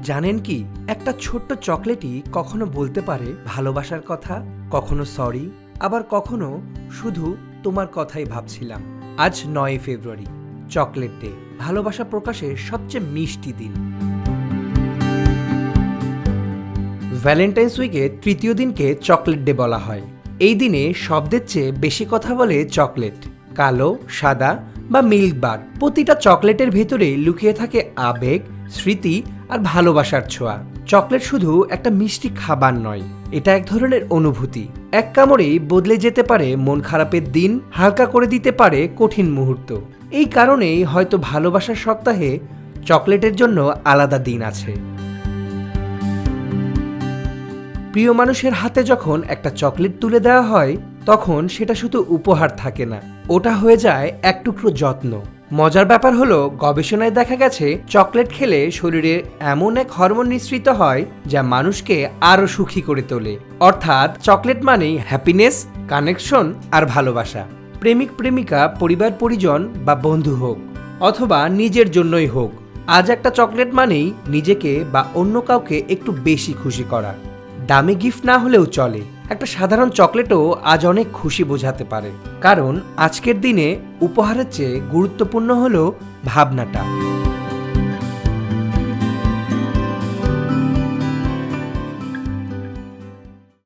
জানেন কি, একটা ছোট্ট চকলেটই কখনো বলতে পারে ভালোবাসার কথা, কখনো সরি, আবার কখনো শুধু তোমার কথাই ভাবছিলাম। আজ 9 ফেব্রুয়ারি, চকলেট ডে, ভালোবাসা প্রকাশের সবচেয়ে মিষ্টি দিন। ভ্যালেন্টাইন্স উইকের তৃতীয় দিনকে চকলেট ডে বলা হয়। এই দিনে শব্দের চেয়ে বেশি কথা বলে চকলেট। কালো, সাদা বা মিল্ক বার, প্রতিটা চকলেটের ভেতরে লুকিয়ে থাকে আবেগ, স্মৃতি আর ভালোবাসার ছোঁয়া। চকলেট শুধু একটা মিষ্টি খাবার নয়, এটা এক ধরনের অনুভূতি। এক কামড়েই বদলে যেতে পারে মন খারাপের দিন, হালকা করে দিতে পারে কঠিন মুহূর্ত। এই কারণেই হয়তো ভালোবাসার সপ্তাহে চকলেটের জন্য আলাদা দিন আছে। প্রিয় মানুষের হাতে যখন একটা চকলেট তুলে দেওয়া হয়, তখন সেটা শুধু উপহার থাকে না, ওটা হয়ে যায় এক টুকরো যত্ন। মজার ব্যাপার হলো, গবেষণায় দেখা গেছে চকলেট খেলে শরীরে এমন এক হরমোন নিঃসৃত হয় যা মানুষকে আরো সুখী করে তোলে। অর্থাৎ চকলেট মানেই হ্যাপিনেস, কানেকশন আর ভালোবাসা। প্রেমিক প্রেমিকা, পরিবার পরিজন বা বন্ধু হোক, অথবা নিজের জন্যই হোক, আজ একটা চকলেট মানেই নিজেকে বা অন্য কাউকে একটু বেশি খুশি করা। দামি গিফট না হলেও চলে, একটা সাধারণ চকলেটও আজ অনেক খুশি বোঝাতে পারে। কারণ আজকের দিনে উপহারের চেয়ে গুরুত্বপূর্ণ হলো ভাবনাটা।